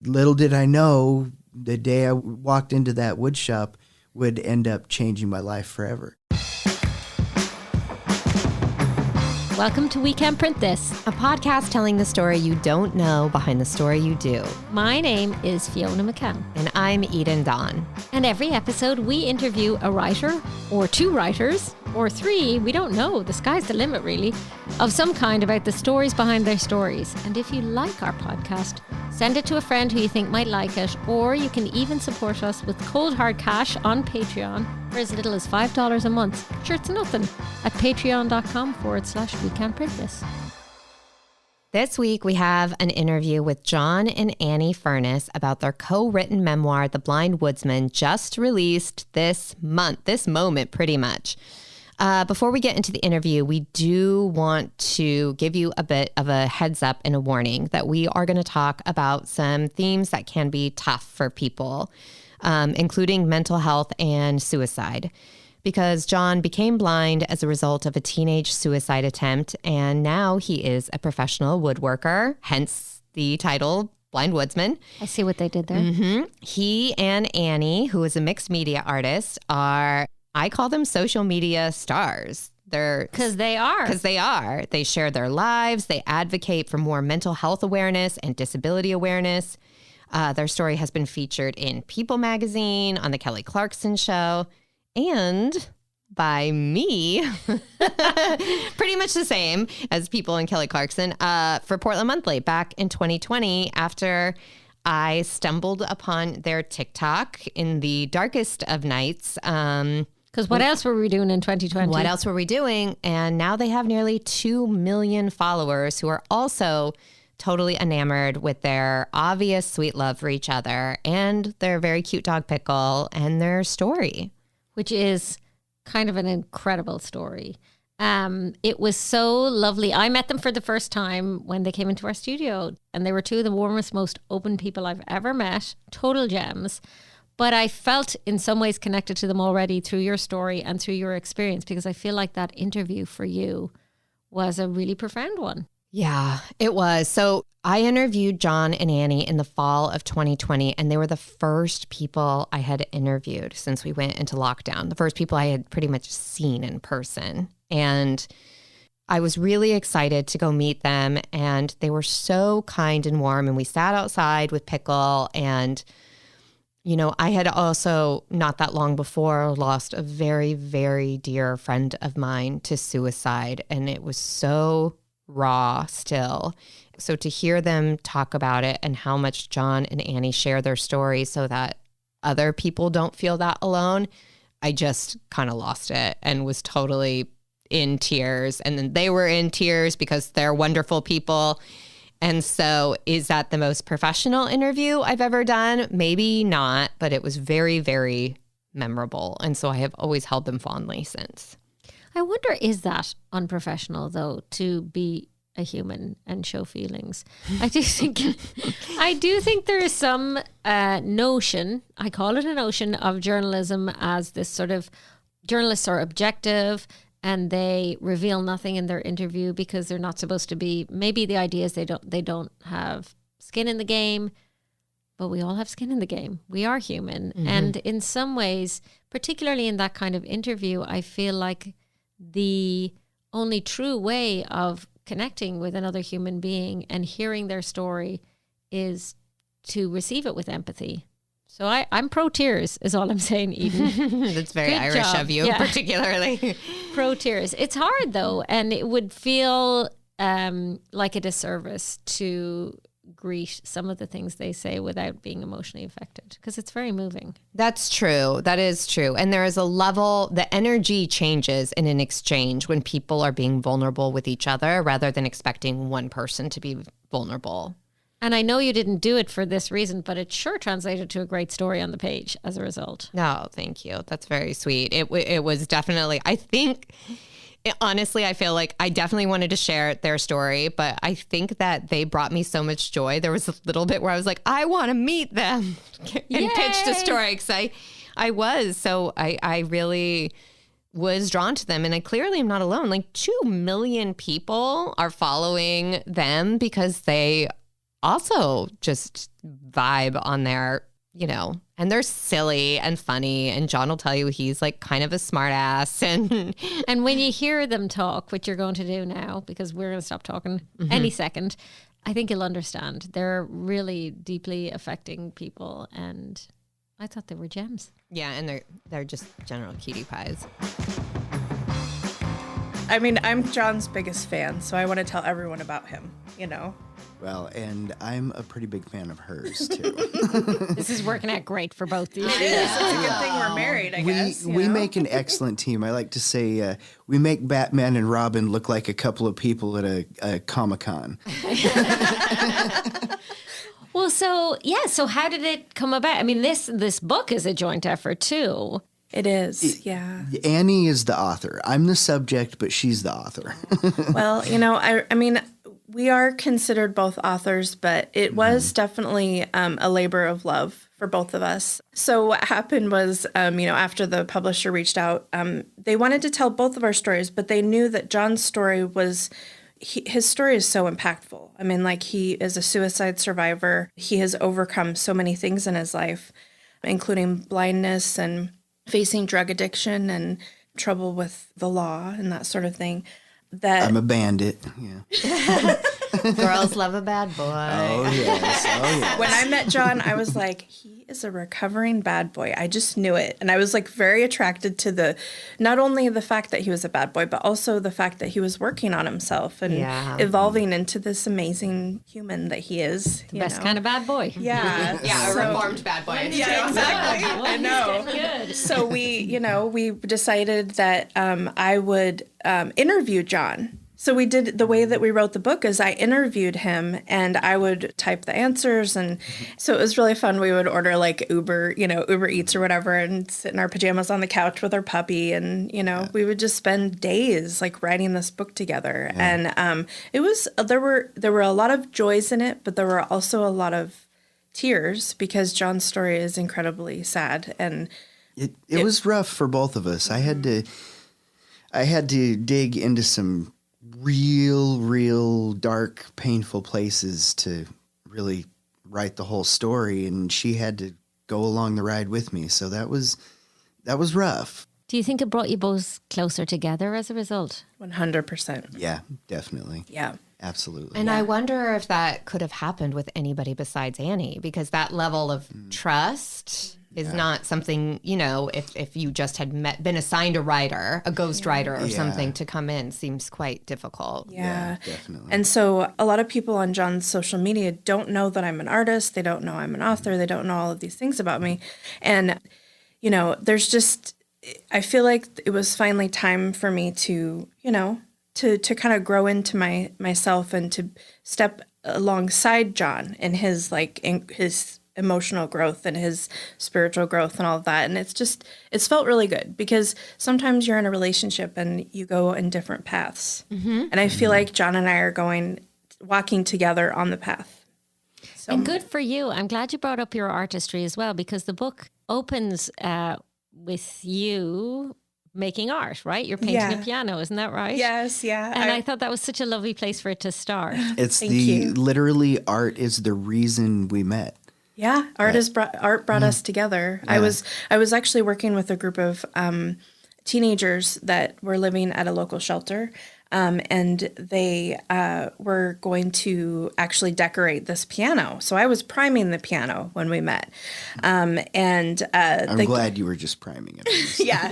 Little did I know the day I walked into that wood shop would end up changing my life forever. Welcome to We Can't Print This, a podcast telling the story you don't know behind the story you do. My name is Fiona McCann. And I'm Eden Dawn. And every episode we interview a writer, or two writers, or three, we don't know, the sky's the limit really, of some kind about the stories behind their stories. And if you like our podcast, send it to a friend who you think might like it, or you can even support us with cold hard cash on Patreon for as little as $5 a month. Sure, it's nothing. At patreon.com/We Can't Print This. This week, we have an interview with John and Anni Furniss about their co-written memoir, The Blind Woodsman, just released this moment, pretty much. Before we get into the interview, we do want to give you a bit of a heads up and a warning that we are going to talk about some themes that can be tough for people, including mental health and suicide. Because John became blind as a result of a teenage suicide attempt, and now he is a professional woodworker, hence the title, Blind Woodsman. I see what they did there. Mm-hmm. He and Anni, who is a mixed media artist, are, I call them social media stars. Because they are. They share their lives. They advocate for more mental health awareness and disability awareness. Their story has been featured in People magazine, on the Kelly Clarkson show, and by me, pretty much the same as People and Kelly Clarkson, for Portland Monthly back in 2020 after I stumbled upon their TikTok in the darkest of nights. Because what else were we doing in 2020? What else were we doing? And now they have nearly 2 million followers who are also totally enamored with their obvious sweet love for each other and their very cute dog Pickle and their story. Which is kind of an incredible story. It was so lovely. I met them for the first time when they came into our studio, and they were two of the warmest, most open people I've ever met. Total gems. But I felt in some ways connected to them already through your story and through your experience, because I feel like that interview for you was a really profound one. Yeah, it was. So I interviewed John and Anni in the fall of 2020, and they were the first people I had interviewed since we went into lockdown, the first people I had pretty much seen in person. And I was really excited to go meet them, and they were so kind and warm, and we sat outside with Pickle. And you know, I had also not that long before lost a very, very dear friend of mine to suicide, and it was so raw still. So to hear them talk about it and how much John and Anni share their story so that other people don't feel that alone, I just kind of lost it and was totally in tears. And then they were in tears because they're wonderful people. And so is that the most professional interview I've ever done? Maybe not, but it was very, very memorable. And so I have always held them fondly since. I wonder, is that unprofessional, though, to be a human and show feelings? I do think there is some notion, I call it a notion, of journalism as this sort of, journalists are objective and they reveal nothing in their interview because they're not supposed to be. Maybe the idea is they don't have skin in the game, but we all have skin in the game. We are human. Mm-hmm. And in some ways, particularly in that kind of interview, I feel like the only true way of connecting with another human being and hearing their story is to receive it with empathy. So I'm pro tears is all I'm saying, Eden. That's very Good Irish job. Of you, yeah. Particularly. Pro tears. It's hard though, and it would feel like a disservice to greet some of the things they say without being emotionally affected, because it's very moving. That's true. That is true. And there is a level, the energy changes in an exchange when people are being vulnerable with each other rather than expecting one person to be vulnerable. And I know you didn't do it for this reason, but it sure translated to a great story on the page as a result. No, thank you. That's very sweet. It was definitely, I think... Honestly, I feel like I definitely wanted to share their story, but I think that they brought me so much joy. There was a little bit where I was like, I want to meet them and pitched a story, because I was. So I really was drawn to them, and I clearly am not alone. Like 2 million people are following them because they also just vibe on there, and they're silly and funny. And John will tell you he's like kind of a smart ass. And when you hear them talk, which you're going to do now, because we're going to stop talking any second, I think you'll understand. They're really deeply affecting people. And I thought they were gems. Yeah, and they're just general cutie pies. I mean, I'm John's biggest fan, so I want to tell everyone about him, Well, and I'm a pretty big fan of hers, too. This is working out great for both these. It is. It's a good thing we're married, I guess. We make an excellent team. I like to say we make Batman and Robin look like a couple of people at a Comic-Con. Well, so how did it come about? I mean, this book is a joint effort, too. It is, yeah. Annie is the author. I'm the subject, but she's the author. Well, I mean, we are considered both authors, but it was definitely a labor of love for both of us. So what happened was, after the publisher reached out, they wanted to tell both of our stories, but they knew that John's story his story is so impactful. I mean, like, he is a suicide survivor. He has overcome so many things in his life, including blindness and facing drug addiction and trouble with the law and that sort of thing. I'm a bandit. Yeah. Girls love a bad boy. Oh, yes. When I met John, I was like, he is a recovering bad boy. I just knew it. And I was like very attracted to not only the fact that he was a bad boy, but also the fact that he was working on himself and evolving into this amazing human that he is. The best kind of bad boy. Yeah. Yeah, a reformed bad boy. Yeah, exactly. I know. Good. So we decided that I would interview John. So we did, the way that we wrote the book is I interviewed him and I would type the answers. And so it was really fun. We would order like Uber Eats or whatever and sit in our pajamas on the couch with our puppy. And, we would just spend days like writing this book together. Yeah. And there were a lot of joys in it, but there were also a lot of tears because John's story is incredibly sad. And it was rough for both of us. I had to dig into some real dark, painful places to really write the whole story, and she had to go along the ride with me. So that was rough. Do you think it brought you both closer together as a result? 100%. Yeah, definitely. Yeah. Absolutely. And I wonder if that could have happened with anybody besides Annie, because that level of trust is not something, if you just had been assigned a writer, a ghost writer or something to come in, seems quite difficult. Yeah, definitely. And so a lot of people on John's social media don't know that I'm an artist. They don't know I'm an author. They don't know all of these things about me. And, there's just, I feel like it was finally time for me to, to kind of grow into myself and to step alongside John in his his emotional growth and his spiritual growth and all of that. And it's felt really good because sometimes you're in a relationship and you go in different paths. Mm-hmm. And I feel like John and I are walking together on the path. So. And good for you. I'm glad you brought up your artistry as well, because the book opens with you making art, right? You're painting a piano, isn't that right? Yes, yeah. And I thought that was such a lovely place for it to start. It's literally art is the reason we met. Yeah, art brought us together. Yeah. I was actually working with a group of teenagers that were living at a local shelter, and they were going to actually decorate this piano. So I was priming the piano when we met, and I'm glad you were just priming it. Yeah,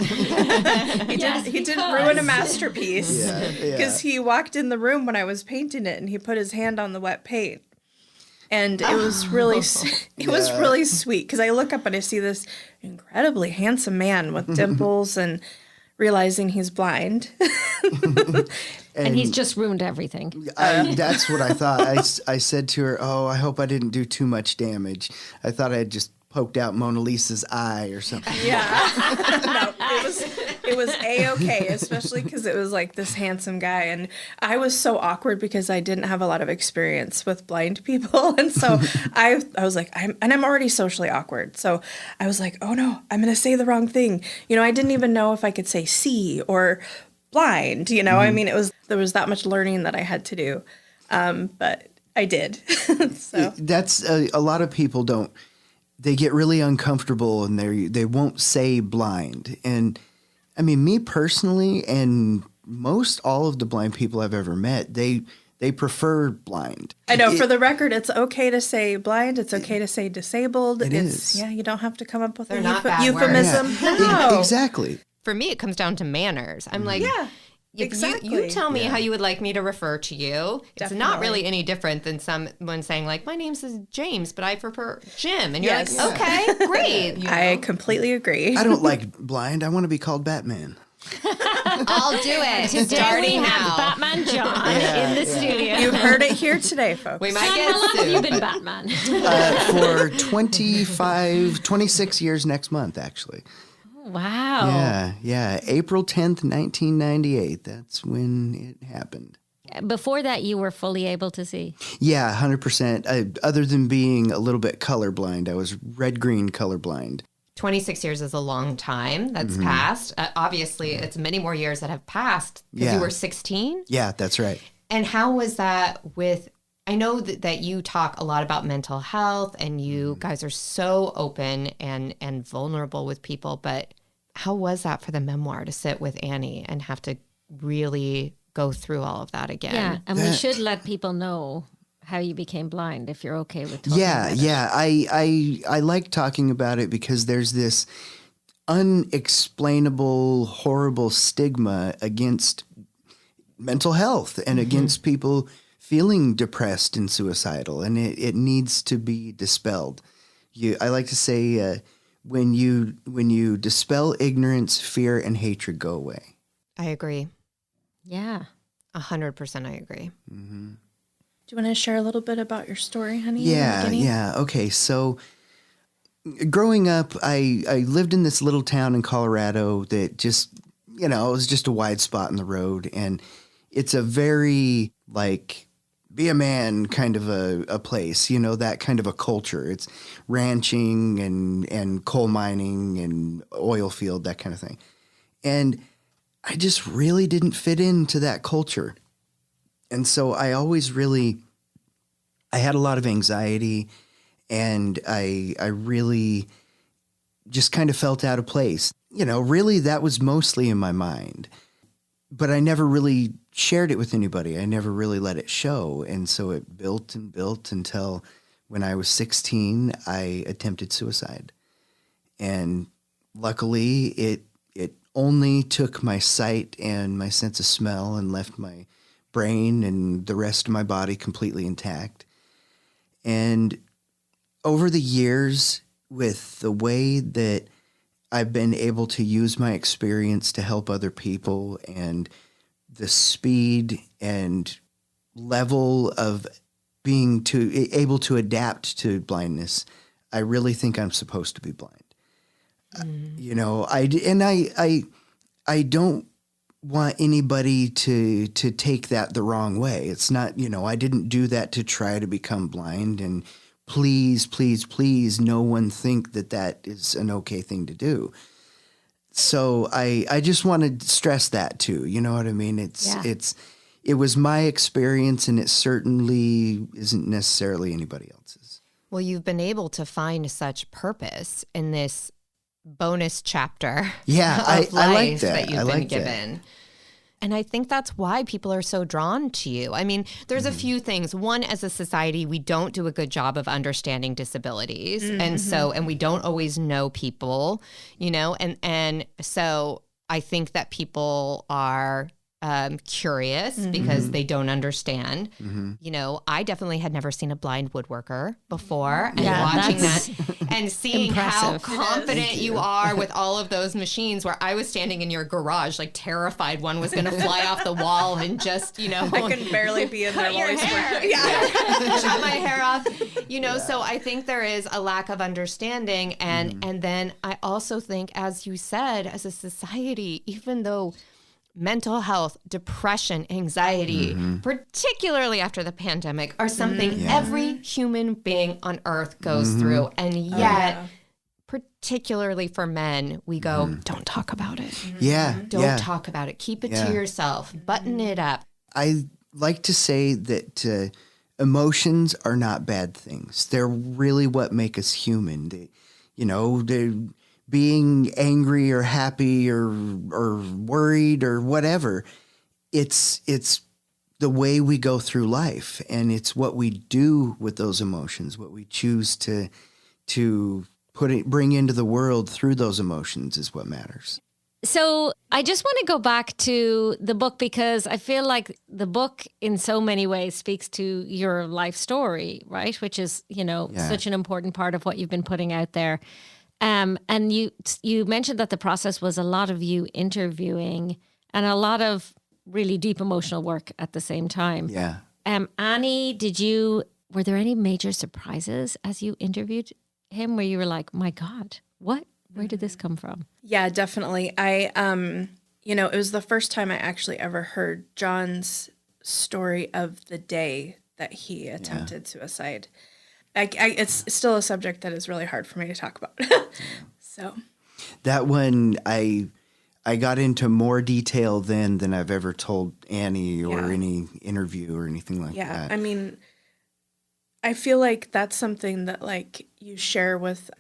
he didn't ruin a masterpiece because he walked in the room when I was painting it, and he put his hand on the wet paint. And it was really, was really sweet because I look up and I see this incredibly handsome man with dimples and realizing he's blind. And he's just ruined everything. That's what I thought. I said to her, "Oh, I hope I didn't do too much damage. I thought I had just poked out Mona Lisa's eye or something." Yeah. No, it was A-okay, especially because it was like this handsome guy. And I was so awkward because I didn't have a lot of experience with blind people. And so I was like, I'm already socially awkward. So I was like, oh no, I'm going to say the wrong thing. I didn't even know if I could say see or blind, I mean, there was that much learning that I had to do. But I did. So That's a lot of people don't. They get really uncomfortable and they won't say blind. And I mean, me personally, and most all of the blind people I've ever met, they prefer blind. I know, for the record, it's okay to say blind. It's okay to say disabled. It is. Yeah, you don't have to come up with They're a not bad euphemism. Yeah. No. Exactly. For me, it comes down to manners. I'm like, Yeah, if exactly. you tell me how you would like me to refer to you. It's not Definitely. really any different than someone saying like, my name's is James, but I prefer Jim. And you're Yes. like, okay, great. You I know? completely agree. I don't like blind. I want to be called Batman. I'll do it. Today we Starting have now. Batman John in the studio. You heard it here today, folks. We might John, get how long have sued, you been but- Batman? For 26 years next month, actually. Wow. Yeah. April 10th, 1998. That's when it happened. Before that, you were fully able to see. Yeah, 100%. Other than being a little bit colorblind, I was red-green colorblind. 26 years is a long time that's passed. Obviously, it's many more years that have passed because Yeah. you were 16. Yeah, that's right. And how was that with, I know that you talk a lot about mental health and you guys are so open and vulnerable with people, but how was that for the memoir to sit with Annie and have to really go through all of that again? Yeah, and we That- should let people know how you became blind if you're okay with talking Yeah, about it. yeah. I like talking about it because there's this unexplainable, horrible stigma against mental health and against people feeling depressed and suicidal, and it needs to be dispelled. I like to say, when you dispel ignorance, fear and hatred go away. I agree. Yeah. 100% I agree. Do you want to share a little bit about your story, honey? in the Yeah, beginning? yeah. Okay, so growing up, I lived in this little town in Colorado that just, it was just a wide spot in the road. And it's a very, like, be a man kind of a place, that kind of a culture. It's ranching and coal mining and oil field, that kind of thing. And I just really didn't fit into that culture. And so I always I had a lot of anxiety, and I really just kind of felt out of place. Really that was mostly in my mind, but I never really shared it with anybody. I never really let it show. And so it built and built until when I was 16, I attempted suicide. And luckily it only took my sight and my sense of smell and left my brain and the rest of my body completely intact. And over the years, with the way that I've been able to use my experience to help other people and the speed and level of being able to adapt to blindness, I really think I'm supposed to be blind. I don't want anybody to take that the wrong way. It's not, I didn't do that to try to become blind, and please, no one think that is an okay thing to do. So I just want to stress that too. You know what I mean? It was my experience, and it certainly isn't necessarily anybody else's. Well, you've been able to find such purpose in this bonus chapter Yeah, of I like life that. you've I been like that. given. And I think that's why people are so drawn to you. I mean, there's a few things. One, as a society, we don't do a good job of understanding disabilities. And we don't always know people, and so I think that people are curious because they don't understand. I definitely had never seen a blind woodworker before, and Yeah, watching that's that and seeing how impressive. confident you are with all of those machines, where I was standing in your garage like terrified one was going to fly off the wall and just, I can barely be in there cut while your he's hair. working. Yeah. Cut my hair off. So I think there is a lack of understanding, and then I also think, as you said, as a society, even though mental health, depression, anxiety, particularly after the pandemic, are something every human being on earth goes through. And yet, particularly for men, we go, don't talk about it. Yeah. Don't talk about it. Keep it to yourself. Button it up. I like to say that emotions are not bad things. They're really what make us human. They're being angry or happy or worried or whatever. It's the way we go through life, and it's what we do with those emotions, what we choose to bring into the world through those emotions is what matters. So I just want to go back to the book, because I feel like the book in so many ways speaks to your life story, right? Which is, such an important part of what you've been putting out there. And you mentioned that the process was a lot of you interviewing and a lot of really deep emotional work at the same time. Yeah. Annie, were there any major surprises as you interviewed him where you were like, my God, what? Where did this come from? Yeah, definitely. It was the first time I actually ever heard John's story of the day that he attempted suicide. It's still a subject that is really hard for me to talk about. So that one, I got into more detail then than I've ever told Annie or any interview or anything like that. Yeah, I mean, I feel like that's something that you share with,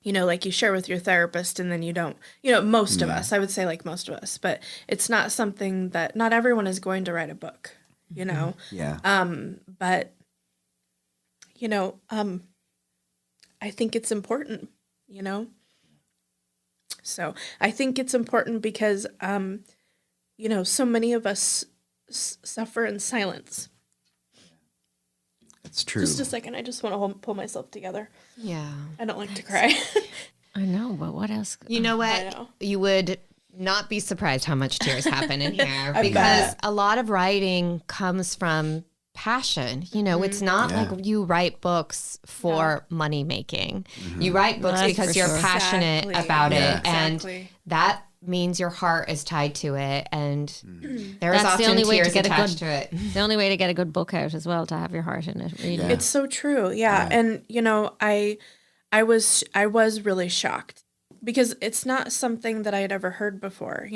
you share with your therapist, and then you don't, most of us, I would say most of us, but it's not something that not everyone is going to write a book, Yeah. But, I think it's important, So I think it's important because, so many of us suffer in silence. That's true. Just a second. I just want to pull myself together. Yeah. I don't like to cry. I know, but what else? You know what? I know. You would not be surprised how much tears happen in here I because bet. a lot of writing comes from passion. It's not like you write books for money making. You write books That's because for you're sure. passionate Exactly. about Yeah. it. And Exactly. that means your heart is tied to it. And there's That's the often only way to tears get a attached good- to it. It's the only way to get a good book out as well, to have your heart in it, really. Yeah. It's so true. Yeah. And, I was really shocked because it's not something that I had ever heard before.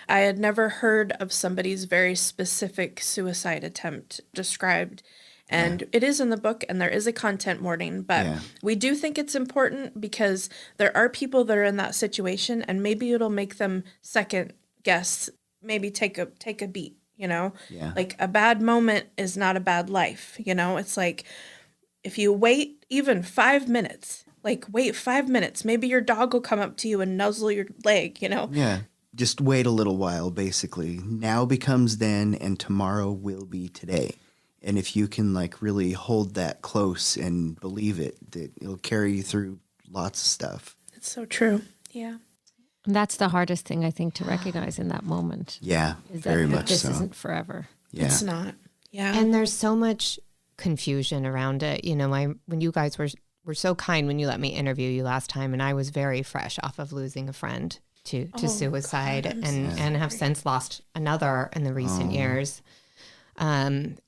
I had never heard of somebody's very specific suicide attempt described. And it is in the book, and there is a content warning, but we do think it's important because there are people that are in that situation, and maybe it'll make them second guess, maybe take a beat, Yeah. Like a bad moment is not a bad life, It's like if you wait even 5 minutes, wait 5 minutes, maybe your dog will come up to you and nuzzle your leg, Yeah. Just wait a little while, basically. Now becomes then, and tomorrow will be today. And if you can really hold that close and believe it, that it'll carry you through lots of stuff. It's so true. Yeah. And that's the hardest thing, I think, to recognize in that moment. Yeah, Is very that much this so. isn't forever. Yeah. It's not. Yeah. And there's so much confusion around it. When you guys were so kind when you let me interview you last time, and I was very fresh off of losing a friend to suicide, God, I'm and have since lost another in the recent years. And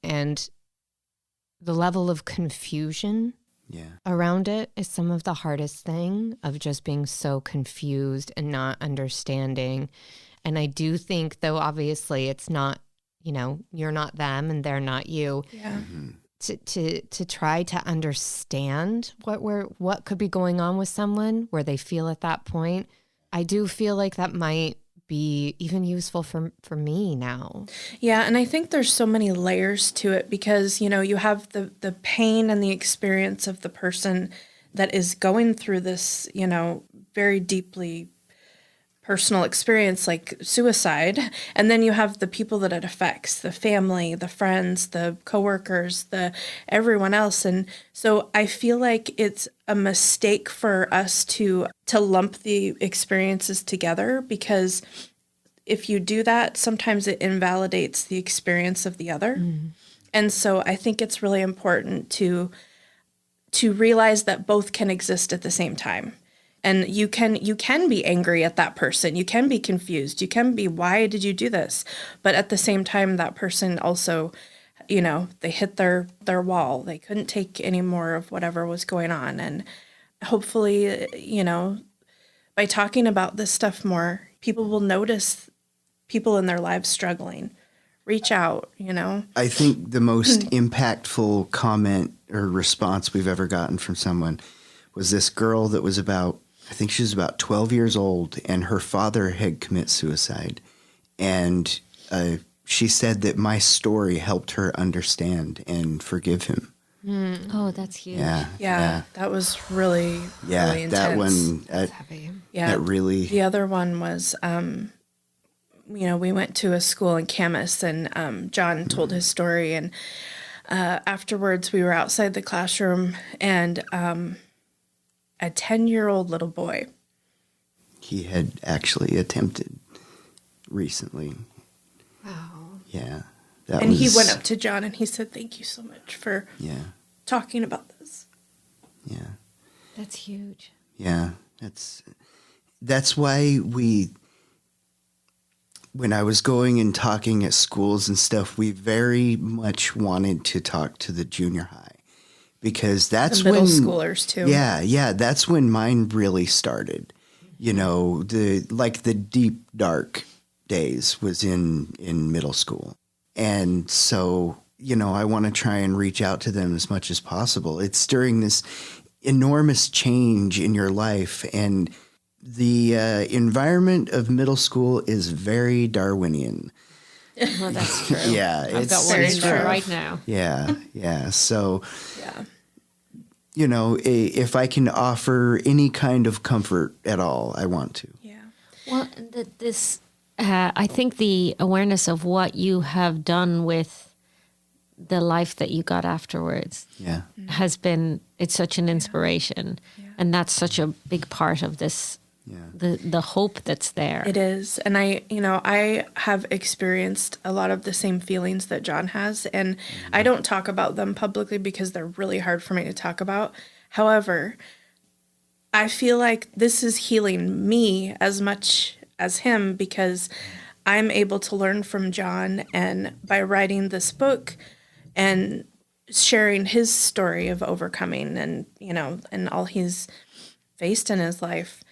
the level of confusion around it is some of the hardest thing, of just being so confused and not understanding. And I do think, though, obviously it's not, you're not them and they're not you. Yeah. To try to understand what could be going on with someone, where they feel at that point. I do feel like that might be even useful for me now. Yeah, and I think there's so many layers to it because, you have the pain and the experience of the person that is going through this, very deeply personal experience like suicide. And then you have the people that it affects, the family, the friends, the coworkers, everyone else. And so I feel like it's a mistake for us to lump the experiences together, because if you do that, sometimes it invalidates the experience of the other. And so I think it's really important to realize that both can exist at the same time. And you can be angry at that person. You can be confused. You can be, why did you do this? But at the same time, that person also, they hit their wall. They couldn't take any more of whatever was going on. And hopefully, by talking about this stuff more, people will notice people in their lives struggling, reach out, you know? I think the most impactful comment or response we've ever gotten from someone was this girl that was I think she was about 12 years old, and her father had committed suicide. And she said that my story helped her understand and forgive him. Oh, that's huge. Yeah, that was really, really intense. That one, Heavy. Yeah, that really. The other one was, we went to a school in Camas, and John told his story, and afterwards we were outside the classroom, and a 10-year-old little boy. He had actually attempted recently. Wow. Yeah. And he went up to John and he said, "Thank you so much for talking about this." Yeah. That's huge. Yeah. That's why when I was going and talking at schools and stuff, we very much wanted to talk to the junior high, because that's The middle when schoolers too. Yeah, that's when mine really started. You know, the deep dark days was in middle school. And so, I want to try and reach out to them as much as possible. It's during this enormous change in your life, and the environment of middle school is very Darwinian. Well, that's true. Yeah, I've got it's one in true. there right now. Yeah. So, Yeah. If I can offer any kind of comfort at all, I want to. Yeah. Well, I think the awareness of what you have done with the life that you got afterwards Yeah. it's such an inspiration. And that's such a big part of this, the hope that's there. It is. And I have experienced a lot of the same feelings that John has. And I don't talk about them publicly because they're really hard for me to talk about. However, I feel like this is healing me as much as him, because I'm able to learn from John. And by writing this book and sharing his story of overcoming and, and all he's faced in his life,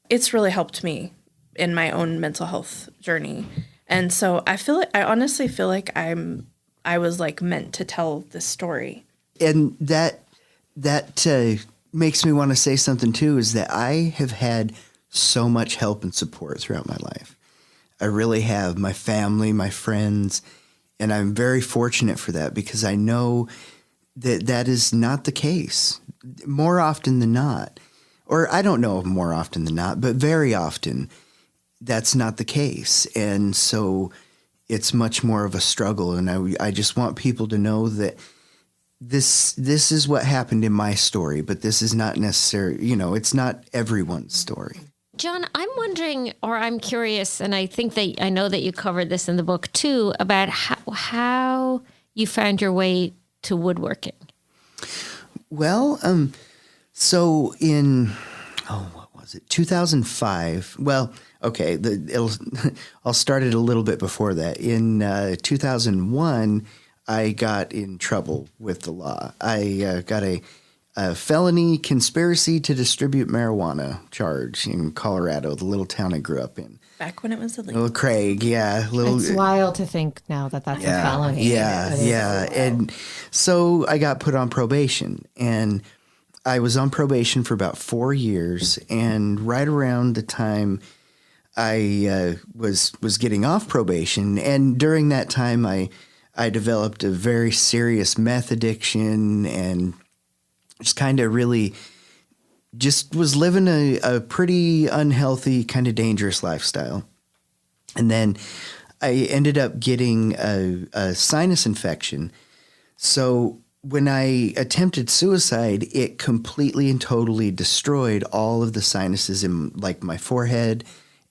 it's really helped me in my own mental health journey. And so I honestly feel like I was like meant to tell this story. And that makes me want to say something too, is that I have had so much help and support throughout my life. I really have. My family, my friends, and I'm very fortunate for that, because I know that is not the case more often than not. Or I don't know more often than not, but very often that's not the case. And so it's much more of a struggle. And I just want people to know that this is what happened in my story, but this is not necessarily, it's not everyone's story. John, I'm wondering, or I'm curious, and I know that you covered this in the book too, about how you found your way to woodworking. Well, so in, what was it, 2005? Well, okay, I'll start it a little bit before that. In 2001, I got in trouble with the law. I got a felony conspiracy to distribute marijuana charge in Colorado, the little town I grew up in. Back when it was illegal. Little Craig, yeah. It's wild to think now that that's a felony. Yeah. And so I got put on probation, and I was on probation for about 4 years. And right around the time I was getting off probation, and during that time I developed a very serious meth addiction, and just kind of really just was living a pretty unhealthy, kind of dangerous lifestyle. And then I ended up getting a sinus infection. So when I attempted suicide, it completely and totally destroyed all of the sinuses in like my forehead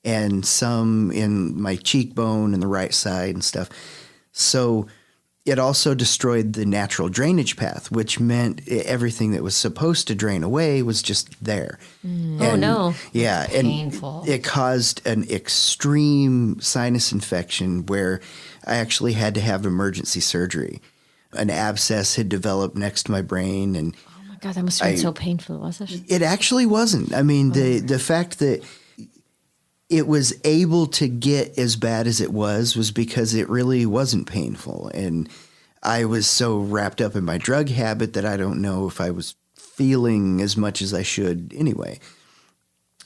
and some in my cheekbone and the right side and stuff. So it also destroyed the natural drainage path, which meant everything that was supposed to drain away was just there. Oh, no. Yeah. Painful. And it caused an extreme sinus infection where I actually had to have emergency surgery. An abscess had developed next to my brain. And Oh my God, that must have been so painful, was it? it actually wasn't. I mean, the fact that it was able to get as bad as it was because it really wasn't painful. And I was so wrapped up in my drug habit that I don't know if I was feeling as much as I should anyway.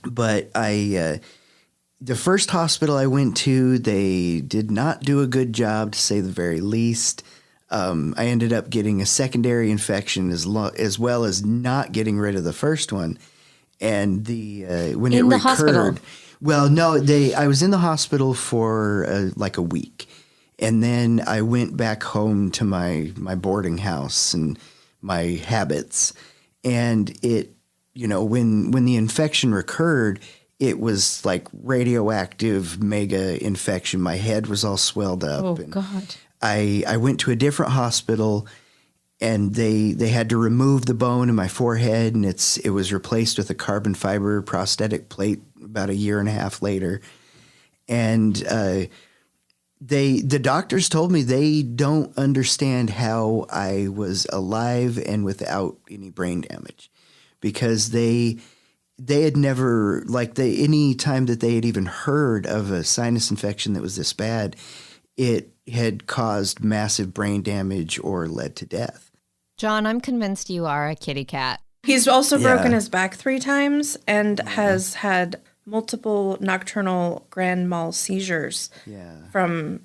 But the first hospital I went to, they did not do a good job, to say the very least. I ended up getting a secondary infection as well as not getting rid of the first one. And when it recurred, hospital? Well, no, I was in the hospital for like a week, and then I went back home to my boarding house and my habits, and it, when the infection recurred, it was like radioactive mega infection. My head was all swelled up. Oh, and God. I went to a different hospital, and they had to remove the bone in my forehead, and it was replaced with a carbon fiber prosthetic plate about a year and a half later. And the doctors told me they don't understand how I was alive and without any brain damage, because they had never, any time that they had even heard of a sinus infection that was this bad, it had caused massive brain damage or led to death. John, I'm convinced you are a kitty cat. He's also broken Yeah. his back 3 times and has had multiple nocturnal grand mal seizures from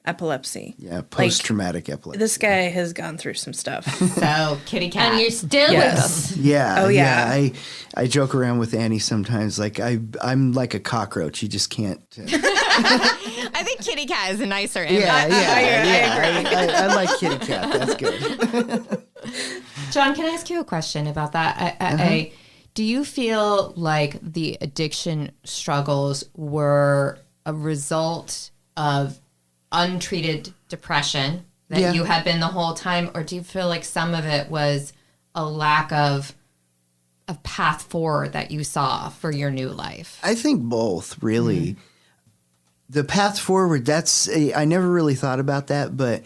epilepsy. Yeah, post-traumatic epilepsy. This guy has gone through some stuff. So, kitty cat. And you're still with us. Yeah. Oh, yeah. I joke around with Annie sometimes. Like I'm like a cockroach. You just can't. I think kitty cat is a nicer image. I like kitty cat. That's good. John, can I ask you a question about that? Do you feel like the addiction struggles were a result of untreated depression that you had been the whole time, or do you feel like some of it was a lack of a path forward that you saw for your new life? I think both, really. The path forward, I never really thought about that, but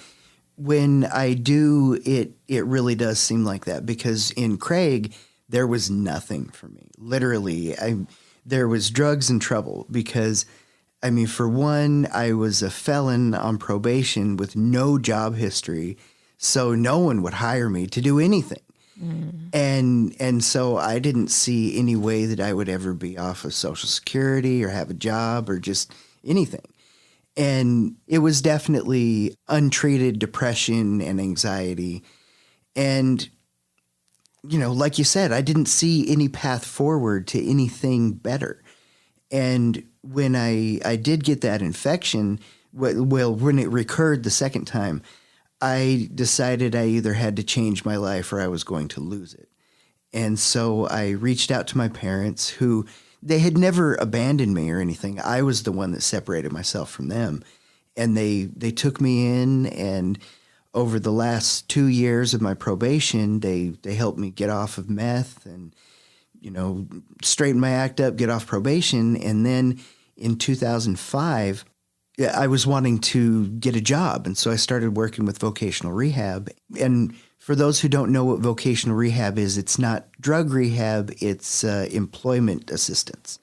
when I do, it really does seem like that, because in Craig, there was nothing for me. Literally, there was drugs and trouble, because, for one, I was a felon on probation with no job history, so no one would hire me to do anything. And so I didn't see any way that I would ever be off of Social Security or have a job or just anything. And it was definitely untreated depression and anxiety. And, like you said, I didn't see any path forward to anything better. And when I did get that infection, when it recurred the second time, I decided I either had to change my life or I was going to lose it. And so I reached out to my parents, who they had never abandoned me or anything. I was the one that separated myself from them. And they took me in, and over the last 2 years of my probation, they helped me get off of meth and, straighten my act up, get off probation. And then in 2005, I was wanting to get a job. And so I started working with vocational rehab. And for those who don't know what vocational rehab is, it's not drug rehab, it's employment assistance.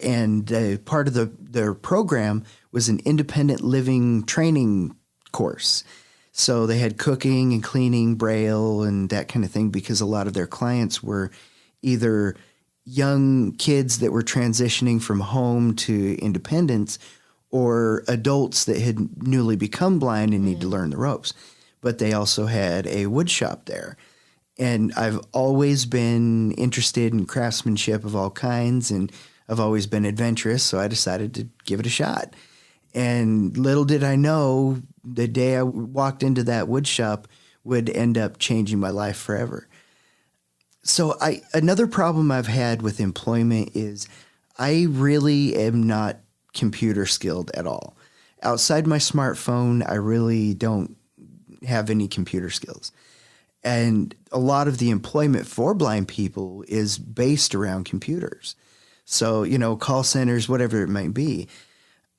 And part of their program was an independent living training course. So they had cooking and cleaning, Braille, and that kind of thing, because a lot of their clients were either young kids that were transitioning from home to independence, or adults that had newly become blind and need to learn the ropes. But they also had a wood shop there. And I've always been interested in craftsmanship of all kinds, and I've always been adventurous, so I decided to give it a shot. And little did I know, the day I walked into that wood shop would end up changing my life forever. So another problem I've had with employment is I really am not computer skilled at all. Outside my smartphone, I really don't have any computer skills. And a lot of the employment for blind people is based around computers. So, call centers, whatever it might be.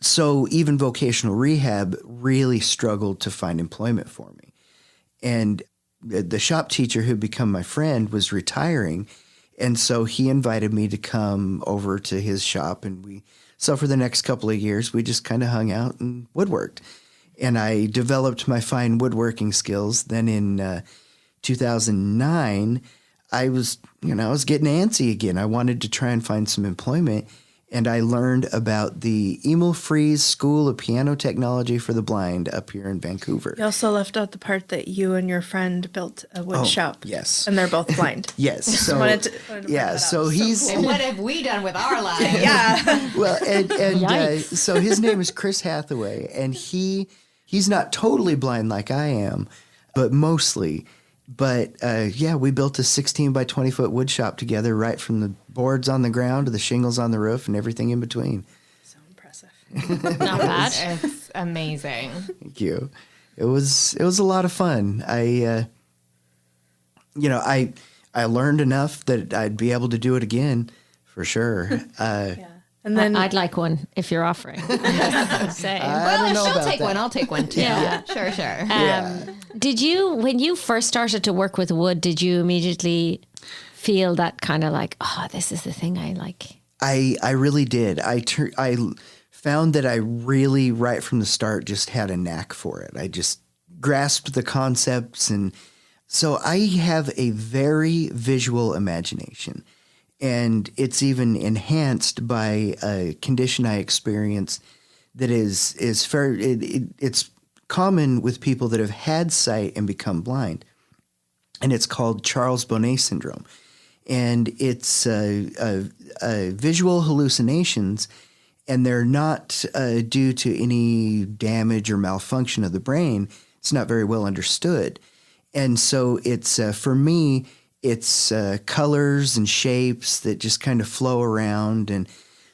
So even vocational rehab really struggled to find employment for me. And the shop teacher who'd become my friend was retiring, And so he invited me to come over to his shop, and so for the next couple of years, we just kind of hung out and woodworked. And I developed my fine woodworking skills. Then in 2009, I was getting antsy again. I wanted to try and find some employment. And I learned about the Emil Fries School of Piano Technology for the Blind up here in Vancouver. You also left out the part that you and your friend built a wood shop. Yes. And they're both blind. Yes. So wanted to bring that so up. he's And what have we done with our lives? Yeah. well, and Yikes. so his name is Chris Hathaway, and he's not totally blind like I am, but mostly. But we built a 16 by 20 foot wood shop together, right from the boards on the ground to the shingles on the roof and everything in between. So impressive. Not bad. It's amazing. Thank you. It was a lot of fun. I learned enough that I'd be able to do it again for sure. Yeah. And then I'd like one if you're offering. I'm just saying. I don't know she'll about take that. one. I'll take one too. Yeah. Sure. Did you, when you first started to work with wood, did you immediately feel that kind of like, oh, this is the thing I like? I really did. I found that I really, right from the start, just had a knack for it. I just grasped the concepts. And so I have a very visual imagination. And it's even enhanced by a condition I experience that is it's common with people that have had sight and become blind. And it's called Charles Bonnet syndrome. And it's visual hallucinations, and they're not due to any damage or malfunction of the brain. It's not very well understood. And so it's, for me, it's colors and shapes that just kind of flow around, and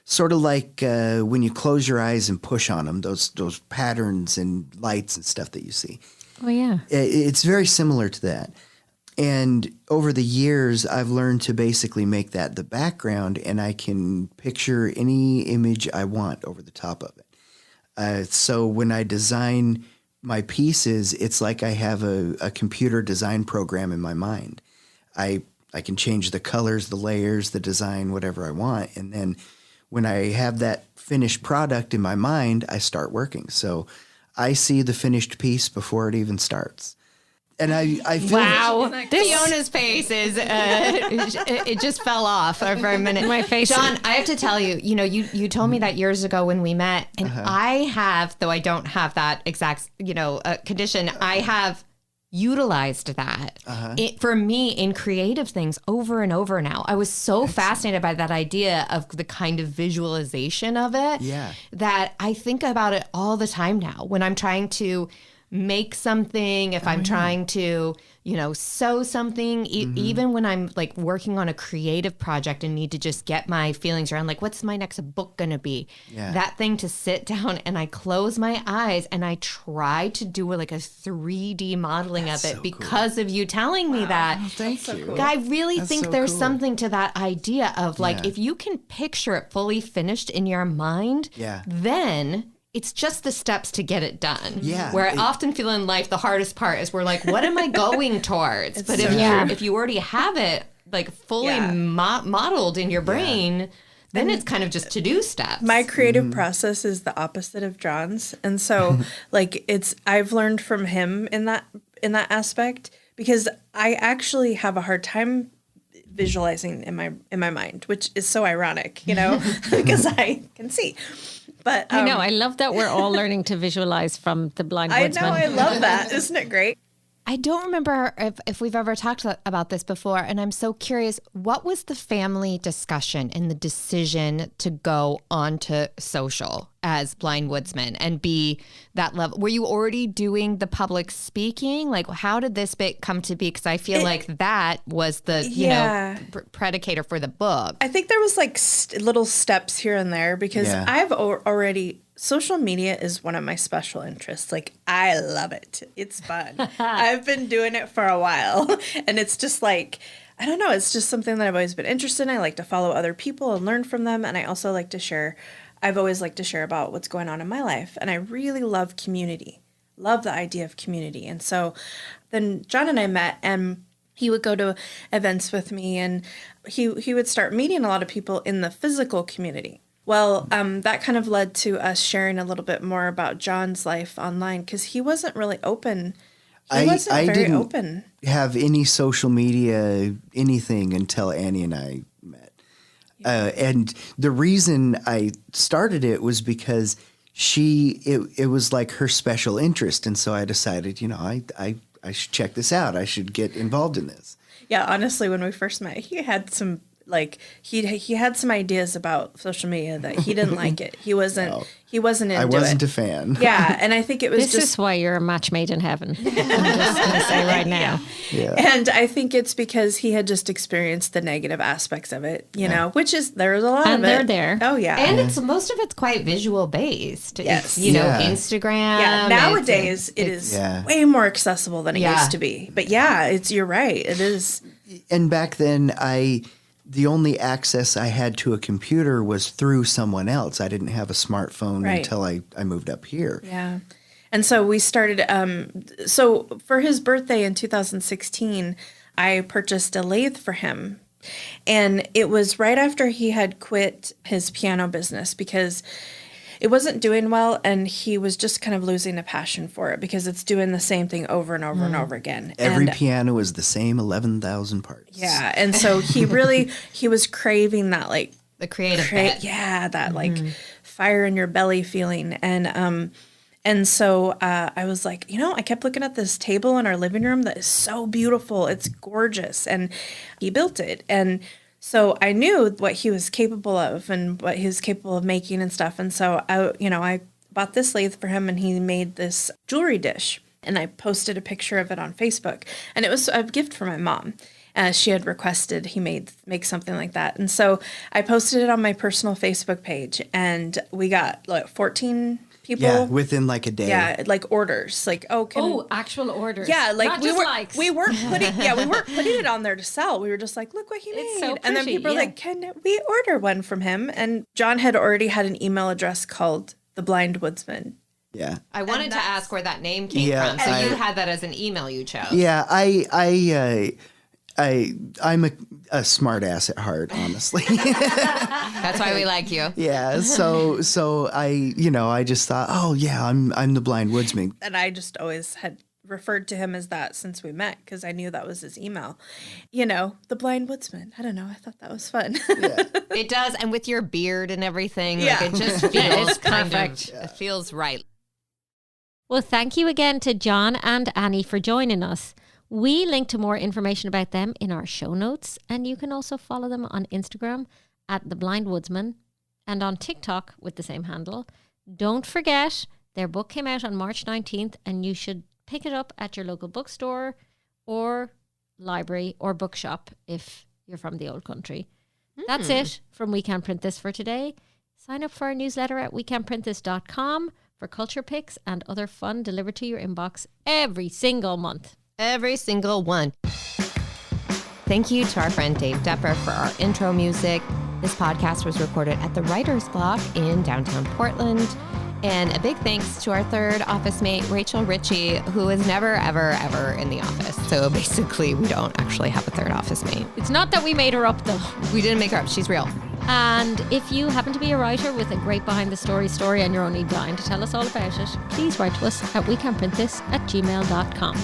sort of like when you close your eyes and push on them, those patterns and lights and stuff that you see. Oh, yeah. It's very similar to that. And over the years, I've learned to basically make that the background, and I can picture any image I want over the top of it. So when I design my pieces, it's like I have a computer design program in my mind. I can change the colors, the layers, the design, whatever I want. And then when I have that finished product in my mind, I start working. So I see the finished piece before it even starts. And I feel Wow. Fiona's face is, it just fell off for a minute. My face. John, I have to tell you, you told me that years ago when we met, and I have, though I don't have that exact, condition, I have utilized that for me in creative things over and over now. I was so fascinated by that idea of the kind of visualization of it that I think about it all the time now when I'm trying to make something, if I'm trying to, sew something, even when I'm like working on a creative project and need to just get my feelings around, like, what's my next book going to be? That thing to sit down and I close my eyes and I try to do like a 3D modeling of it because of you telling me that. Thank you. I really think so there's cool. something to that idea of like, if you can picture it fully finished in your mind, then it's just the steps to get it done. Where I often feel in life, the hardest part is we're like, what am I going towards? But if you already have it like fully modeled in your brain, then it's kind of just to-do steps. My creative process is the opposite of John's. And so like I've learned from him in that aspect, because I actually have a hard time visualizing in my mind, which is so ironic, because I can see. But I know. I love that we're all learning to visualize from the blind I woodsman. know. I love that. Isn't it great? I don't remember if we've ever talked about this before, and I'm so curious, what was the family discussion and the decision to go onto social as blind woodsmen and be that level? Were you already doing the public speaking? Like, how did this bit come to be? Because I feel like that was the, predicator for the book. I think there was like little steps here and there, because I've already... Social media is one of my special interests. Like, I love it. It's fun. I've been doing it for a while. And it's just like, I don't know. It's just something that I've always been interested in. I like to follow other people and learn from them. And I also like to share. I've always liked to share about what's going on in my life. And I really love community. Love the idea of community. And so then John and I met, and he would go to events with me, and he would start meeting a lot of people in the physical community. Well, that kind of led to us sharing a little bit more about John's life online, because he wasn't really open. He wasn't very didn't open. have any social media, anything until Annie and I met. And the reason I started it was because it was like her special interest. And so I decided, I should check this out. I should get involved in this. Yeah, honestly, when we first met, he had some he had some ideas about social media that he didn't like it. He wasn't into it. I wasn't a fan. Yeah, and I think it was This is why you're a match made in heaven. I'm just going to say right now. Yeah. And I think it's because he had just experienced the negative aspects of it, which is, there's a lot And of it. they're there. Oh, yeah. And it's most of it's quite visual based. Yes. It's, Yeah. Instagram. Yeah, nowadays it is way more accessible than it used to be. But yeah, you're right. It is. And back then, the only access I had to a computer was through someone else. I didn't have a smartphone until I moved up here. Yeah. And so we started, so for his birthday in 2016, I purchased a lathe for him. And it was right after he had quit his piano business, because it wasn't doing well, and he was just kind of losing a passion for it, because it's doing the same thing over and over and over again. Every and, piano is the same 11,000 parts. yeah. And so he was craving that, like, The creative bit. yeah, that like fire in your belly feeling. And so I was like, I kept looking at this table in our living room that is so beautiful. It's gorgeous. And he built it. And so I knew what he was capable of and what he was capable of making and stuff. And so I bought this lathe for him, and he made this jewelry dish. And I posted a picture of it on Facebook. And it was a gift for my mom. She had requested he make something like that. And so I posted it on my personal Facebook page, and we got 14 people. Yeah, within like a day. Yeah, like orders. Like, Actual orders. yeah, like Not we just weren't likes. we weren't putting it on there to sell. We were just like, look what he made. so And then pretty, people were like, can we order one from him? And John had already had an email address called The Blind Woodsman. Yeah. I wanted to ask where that name came from. So you had that as an email you chose. Yeah, I'm a smart ass at heart, honestly. That's why we like you. Yeah, so I just thought, oh yeah, I'm the Blind Woodsman. And I just always had referred to him as that since we met, because I knew that was his email. The Blind Woodsman. I don't know. I thought that was fun. Yeah. It does, and with your beard and everything, Yeah. like it just feels It's perfect. It feels right. Well, thank you again to John and Annie for joining us. We link to more information about them in our show notes, and you can also follow them on Instagram at The Blind Woodsman and on TikTok with the same handle. Don't forget, their book came out on March 19th, and you should pick it up at your local bookstore or library or bookshop if you're from the old country. That's it from We Can Print This for today. Sign up for our newsletter at wecanprintthis.com for culture picks and other fun delivered to your inbox every single month. Every single one. Thank you to our friend Dave Depper for our intro music. This podcast was recorded at the Writer's Block in downtown Portland. And a big thanks to our third office mate, Rachel Ritchie, who is never, ever, ever in the office. So basically, we don't actually have a third office mate. It's not that we made her up, though. We didn't make her up. She's real. And if you happen to be a writer with a great behind the story and you're only dying to tell us all about it, please write to us at wecanprintthis@gmail.com.